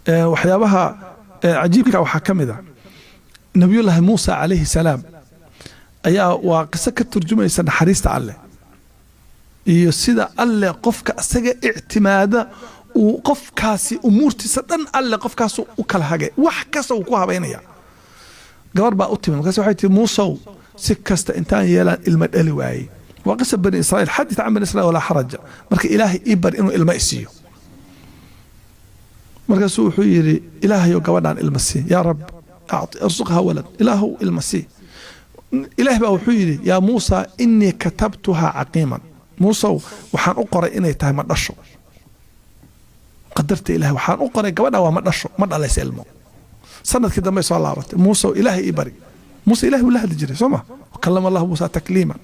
وحيابها عجيبك وحكمها نبي الله موسى عليه السلام أيا وقصة كترجمة يسن حريص عليه يسيد الله قفك أسجى اعتمادا وقف كاسي أمورتي سدن الله قف كاسو وكل حاجة وحكاسو وكوها بينيا قرب أوتي كاسو حيتي موسى سكست إنتان يلا المدلي واي وقصة بني إسرائيل حدث عن بني إسرائيل ولا حرج مرك إلهي إبر إنه الماء مرك سوحوا يري إلهي وقوانا عن المسيح يا رب أعطي ارزقها ولد إله المسيح إله بقى وحيري يا موسى إني كتبتها عقيما موسى وحان أقرأ إني تهي مدشو قدرت إله وحان أقرأ قوانا ومدشو مد الله يسألمه سنة كده ما يسأل الله موسى إلهي إبري موسى إلهي والله تجري سمع وكلم الله موسى تكليما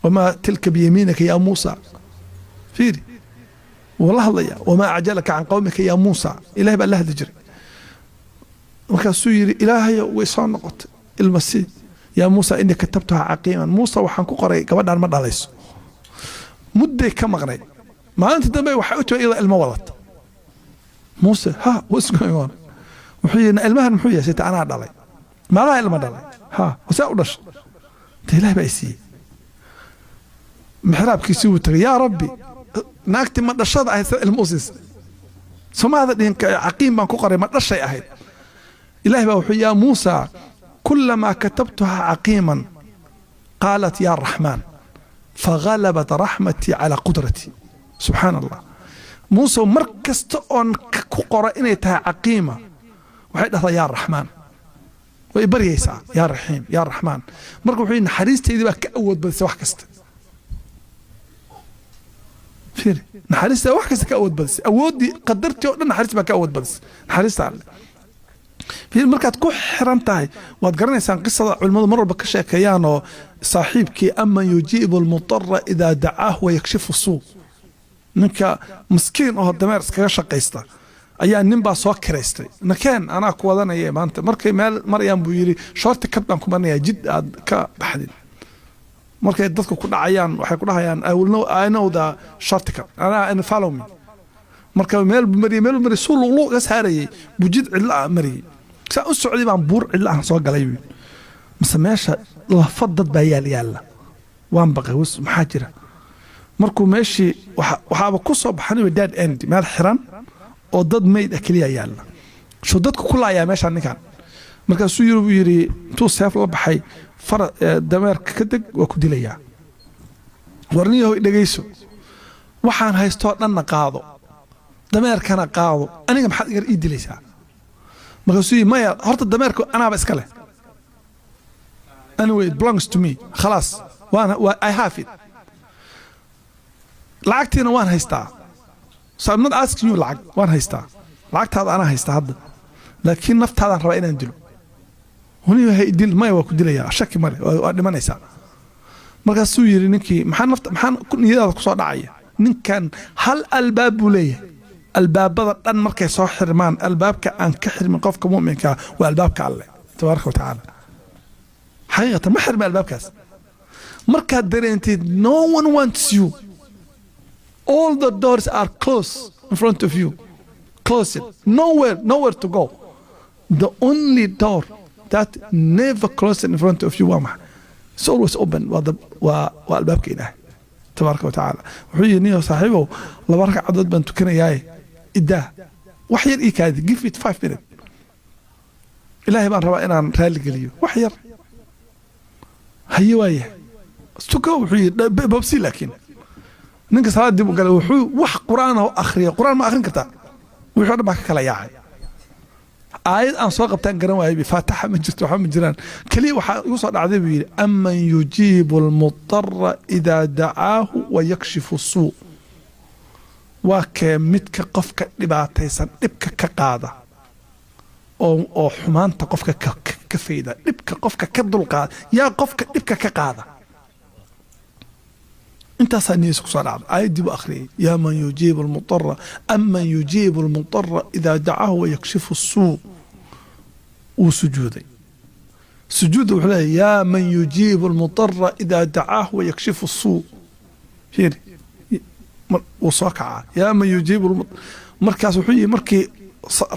وما تلك بيمينك يا موسى فيري والله الله وما أعجلك عن قومك يا موسى إلهي بقى الله تجري وكاسو يري إلهي ويسان نقط المسيح يا موسى إني كتبتها عقيما موسى وحان كقرأ قبل أن مدى ليس مدة كما غني ما أنت دمي وحاوته إلى المولد موسى ها واسمه وحينا المهن محوية سيتا أنا دالي ما لا علم دالي ها وسأقولش تهلاي بأيسي محراب كيسو تري يا ربي ناكتي مدى الشاطئ أهيد المؤسس سمع هذا عقيم بان كقرأ مدى الشيء أهيد إلهي بوحي يا موسى كلما كتبتها عقيما قالت يا الرحمن فغلبت رحمتي على قدرتي سبحان الله موسى مركز تؤن كقرأينتها عقيمة وحيدها يا الرحمن ويبري يسعى يا الرحيم يا الرحمن مركز وحيد حريستي إذا كأود بس وحكست فيري نحريستي وحكست كأود بس أودي قدرتي نحريستي كأود بس نحريستي على في المركات كو حرمتاي واد قرنيسان قصة علماء مرة بكشة كيانو صاحبك أما يجيب المضطر إذا دعاه ويكشف السوء نكا مسكين أو الدمارس كيشا قيستا أيا نمبا سوا كريستي نكان أنا كوادانا إيه ما أنت مركي مال مريم بيري شورت كتبان كمانيا جد كبحدين مركي يددكو كل عيان وحي كل عيان I know the shortcut أنا follow me مركب ميل مري سول لو يسهري بوجد علا مري سا السعودي بان بور علا سو غلاي مسميشا لفضد بايال يالا وان بقى وس محاجره مركو ماشي waxaaba ku soo baxan dead end meel xiran oo dad meyd kaliya yaala soo dadku kulaya meesha ninkan markaas uu yiri tuu seef la baxay far dameerka ka deg waa ku dilaya warniyo dhageyso waxaan haysto dhanna qaado dameerkana qaado aniga maxaad iga ii dilaysaa markaasuu maya horta dameerku anaaba iska leh anyway it belongs to me خلاص وانا I have it lacagtiina waan haystaa so I'm not asking you lacag waan haystaa lacagtaada anaa haystaa hadda laakiin naftaadaan rabaa inaan dilo huniyo hay dil maya waa ku dilayaa shaki male waa dhimanaysaa markaasuu yiri ninkii maxaa niyadaada ku soo dhacaya ninkan hal albaab buu leeyahay albaabada dhan markay soo xirmaan albaabka aan ka xirmin qofka mu'minka waa albaabka Allah tabaaraka wa taala xaqiiqatan ma xirma albaabkaas markaad dareentid no one wants you all the doors are closed in front of you closed nowhere to go the only door that never closed in front of you it's always open والبابك إله تبارك وتعالى وحي نيو صاحبه لبارك عدد بان تكنا ياي إداه وحير إيكاد give it 5 minutes إلهي بان ربا إنان رالي قليو وحير هاي وايه استوكو وحي ببسي لكن ننك صلاة ديبو قال وحي وح قرآن أخرية قرآن ما أخرين كرتا وحي وانا باك كلا ياعي آيات أن سوى قبتان قران وهي بفاتحة من جرت وحا من جران كلي وحا يوصل عذيب أمن يجيب المضطر إذا دعاه ويكشف السوء وكمتك قفك لباتيسا لبك كقادة أو حمانت قفك كفيدة لبك قفك كدلقادة يا قفك لبك كقادة انت سنيسك صلاة آيات دي بأخرين يا من يجيب المضطر أمن يجيب المضطر إذا دعاه ويكشف السوء وسجودي سجود وحلا يا من يجيب المضطر إذا دعاه ويكشف السوء وصاكعة يا من يجيب مركز وحي مركي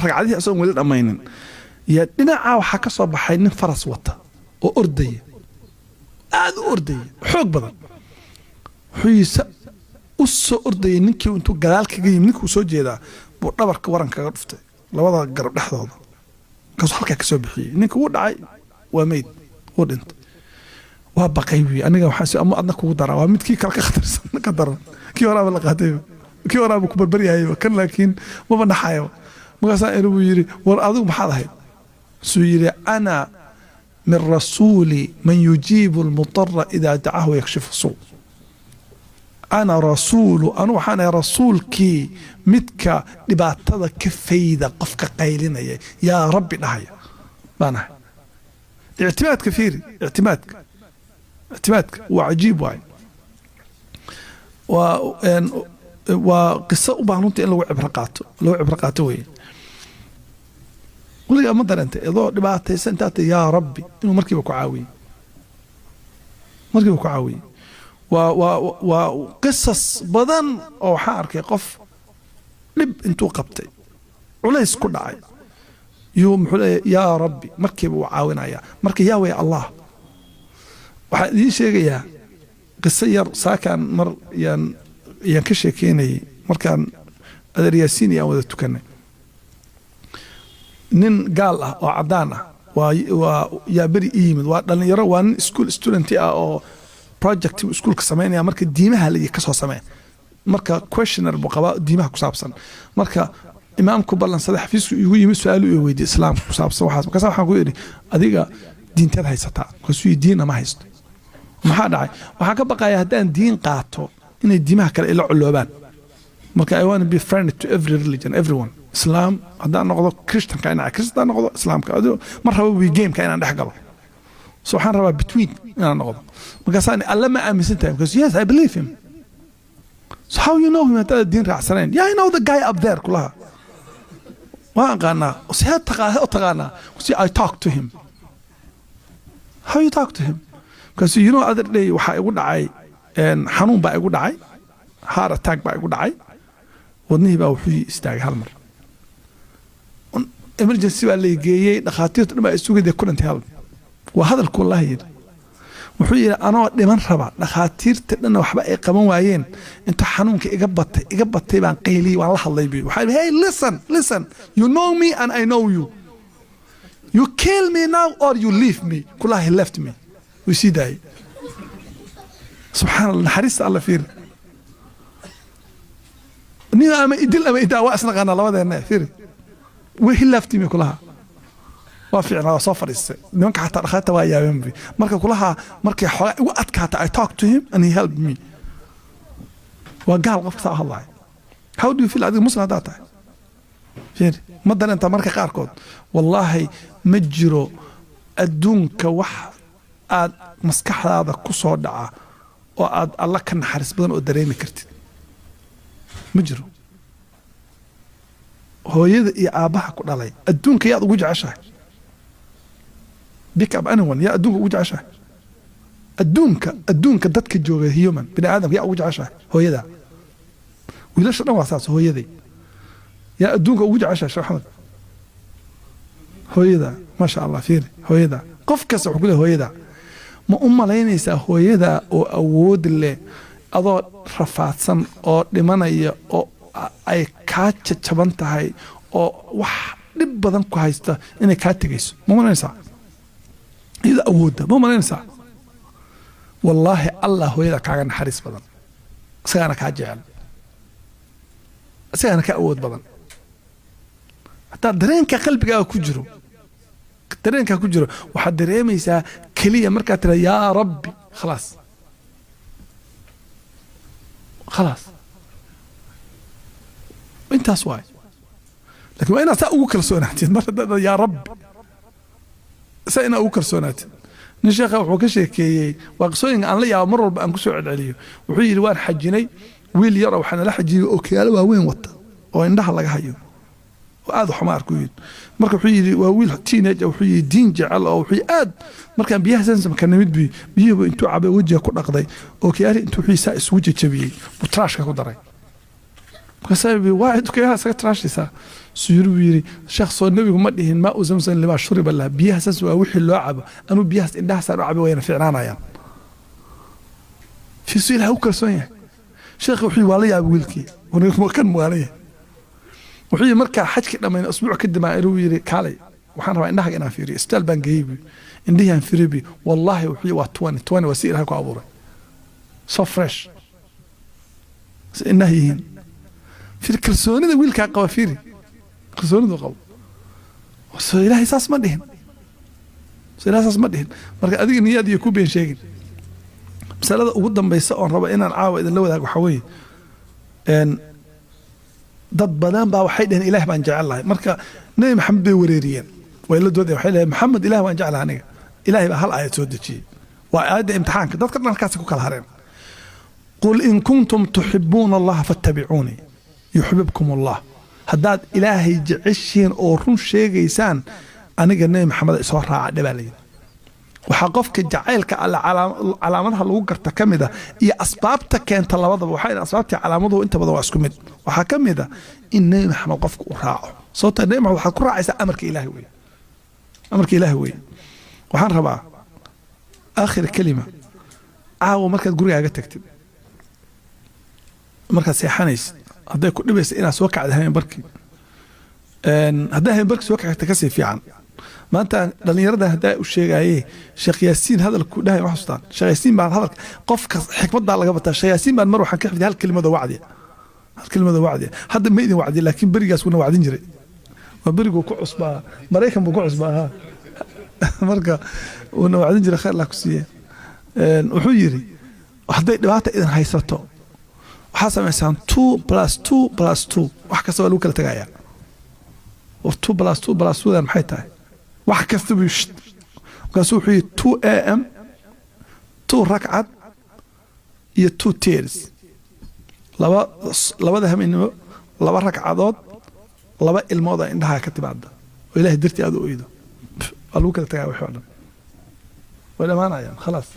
ragcadii asoo wali dhamaynin ya dhinaca waxa ka soo baxay nin faras wata oo orday aad u orday xoog badan xuyisa u soo orday ninkii intuu gadaal kaga yimid ninkuu soo jeedaa buu dhabarka waran kaga dhuftay labada garab dhexdooda kaas halka ka soo bixiyay ninkii uu dhacay waa meed oo dhintay waa baqay aniga waxaan si ama adna kugu daraa waa midkii kala ka khatarsan ka daran kii waraaba la qaatay kii waraaba ku barbariyay kan laakiin ma banaxayo magaasa inuu yiri war adigu maxaad ahayd soo yiri ana min rasuli man yujibu al-mutarra idha da'ahu yakshifu su ana rasul anu waxaan rasuulki midka dhibaatada ka fayda qofka qaylinaya ya rabbi dhahaya bana اعتماد كثير اعتمادك وعجيب واي وقصة وبعنونتي إن لو عبرقاته وي ولي مثلا أنت إذا دبعت سنتات يا ربي إنه مركبك عاوي وقصص بدن أو حارك قف لب انتو قبتي وليس كل عاي يوم يا ربي مركب وعاونا يا مركب يا ويا الله waxaa idin sheegayaa qiso yar saakaan mar yaan ka sheekeynayay markaan adeer yaasiin aan wada tukanay nin gaal ah oo cadaan ah waa yaa beri yimid waa dhalinyaro waa nin school student ah oo project iskuulka sameynaya marka diimaha la ka soo sameey marka questionnaire buu qabaa diimaha ku saabsan marka imaamku ballan saddex xafiisku igu yimid su'aal uu weydiiyay islaamka ku saabsan waxaan ku yiri adiga diinteed haysataa kasuu diin ma haysto maxaa dhacay waxa ka baqaya hadaan diin qaato inay diimaha kale ila culoobaan marka I want to be friendly to every religion everyone islam hadaan noqdo christian ka inaan christian noqdo islaamka mar rabo we game ka inaan dhex galo so waxaan rabaa between inaan noqdo marka saan alla ma aaminsantahay because yes I believe him so how you know him hadda diin raacsaneen yeah I know the guy up there kulaha waan qana taqaana I talk to him how you talk to him because you know other day waxa igu dhacay xanuun baa igu dhacay heart attack baa igu dhacay wadnihii baa wuxuu istaagay hal mar emergency baa la geeyay dhaqaatiirtu dhan baa isugu couldn't help waa hadalku wallahi yiri wuxuu yiri anoo dhiman raba dhaqaatiirta dhan waxba ay qaban waayeen inta xanuunka iga batay baan qeyliyay waan la hadlay bi waxa hey listen you know me and I know you you kill me now or you leave me kullahi left me we see that سبحان الله حريص الله فير ني اما يدل اما اذا واسنا قنا لبدنا فير وهي لفتي مي كلها وافعنا صفر نونك حتى دخلت وايا بي marka kulaha markay xoga ugu adkaata I talk to him and he helped me وقال قفصه الله how do you feel adiga muslim hada tahay فير madan inta marka qaarkood wallahi ma jiro adduunka wax aad maskaxdaada ku soo dhaca oo aad alla ka naxariis badan oo dareemi kartid ma jiro hooyada iyo aabaha ku dhalay adduunka yaad ugu jeceshahay big up anyone yaa adduunka ugu jeceshahay adduunka dadka jooga human bini aadamka yaa ugu jeceshahay hooyada wiilasha dhan waa saas hooyaday yaa adduunka ugu jeceshahay sheekh Axmed hooyada ma sha Allah fiir hooyada qof kasta wuxuu ku leeyahay hooyada ma umaleynaysaa hooyada oo awood leh adoo rafaadsan oo dhimanaya oo ay ka jaban tahay oo wax dhib badan ku haysta inay ka tagayso ma umaleynaysaa ida awoodda ma umaleynaysaa wallahi Allah hooyada kaaga naxariis badan isagana ka jecel isagana ka awood badan hatta dareenka qalbigaaga ku jiro dareenka ku jiro waxa dareemaysaa kaliya marka tira ya rabbi خلاص انت سواي لكن وين اسا ugu kalsoonaatid marka ya rabbi sayna ugu kalsoonaatid nin sheekha wuxuu ka sheekeeyay waa qisooyin aan la yaabo mar walba aan ku soo celceliyo wuxuu yiri waan xajinay wiil yar oo waxaan la xajiyay oo kiyaalo waaweyn wata oo indhaha laga hayo aad xumaar ku yid marka wuxuu yiri waa wiil teenage wuxuu yiri diin jecel oo wuxuu aad markaan biyaha sansan ka nimid biyuhu intuu cabay wajiga ku dhaqday oo kiyaari intuu xiisa isku jajabiyay butraashka ku daray كسبي واحد كيها سكتراشيسا سيرو يري شخص النبي ما دهين ماء زمزم لما شرب الله بيها ساس وحي لو عب انو بيها اندها سار عب وين فعلانايا في سيل هو كرسونيه شيخ وحي والي ويلكي ونو كان مواليه وحي marka xajki dhameyn asbuuc kadib ma inuu yiri kaalay waxaan rabaa indhaha inaan fiiriyo istaal baan geeyay indhihan firibi wallahi wixii waa 20 wasiir ku abuuray so fresh innahiin في الكرسونة ويل كقوافيري كرسونة قو وسيلها أساس ما دهن سيلها أساس ما دهن مركا أديك نية دي يكون بين شيء مسألة قدام بيسأون ربع إن العاوة إذا لو ذاك حوي إن ضد بنام بقى وحيد إن إله بان جعل الله مركا نبي محمد وريريين وإلا دودي وحيد محمد إله بان جعل عنك إلهي بقى هل آية سودة شيء وآية امتحانك ضد كنا الكاسك وكالهرين قل إن كنتم تحبون الله فاتبعوني يحببكم الله هداد إلهي جعشين أو رون شيغيسان أنا قلنا محمد إسوار راعة دبالي وحقفك جعيلك على علامتها اللي وقرت كمدة هي أسبابتك كانت الله وضع وحاين أسبابتي علامته وإنت بضوا أسكمد وحكمدة إني محمد قفك وراعه صوت النعمة وحكو راعيسا أمرك إلهي وي أمرك إلهي وي وحان ربا آخر كلمة مركز قرية تكتب مركز سيحانيس هذا كل بس إنا سوكع هاي بركي هذا هاي بركي سوكع تكسي في عن ما أنت لأن يرد هذا الشيء إيه شيخ ياسين هذا الكل هاي محصتان شيخ ياسين بعد هذا قف حكمة على قبضة شيخ ياسين بعد مرة حنكح في هالكلمة ذو وعدي هالكلمة ذو وعدي هذا ما يدي وعدي لكن برجع سونا وعدين جري وبرجع كعص بها مريكم بكعص بها مرجع ونوعدين جري خير لك سيه وحجري وحده دبعته إذا هيسرته حسب مثلا 2+2+2 wax kasta waa lagu kala tagayaa oo 2+2+2 maxay tahay wax kasta buu kaas wuxuu 2 am 2 rakcad iyo 2 tiers labada habeenimo laba rakcadood laba ilmood indhaha ka timaada oo ilaahay dirti aad u eedo waa lagu kala tagayaa wax walba wala maanayaan خلاص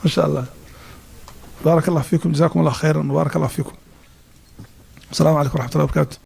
ما شاء الله بارك الله فيكم جزاكم الله خيرا وبارك الله فيكم السلام عليكم ورحمة الله وبركاته.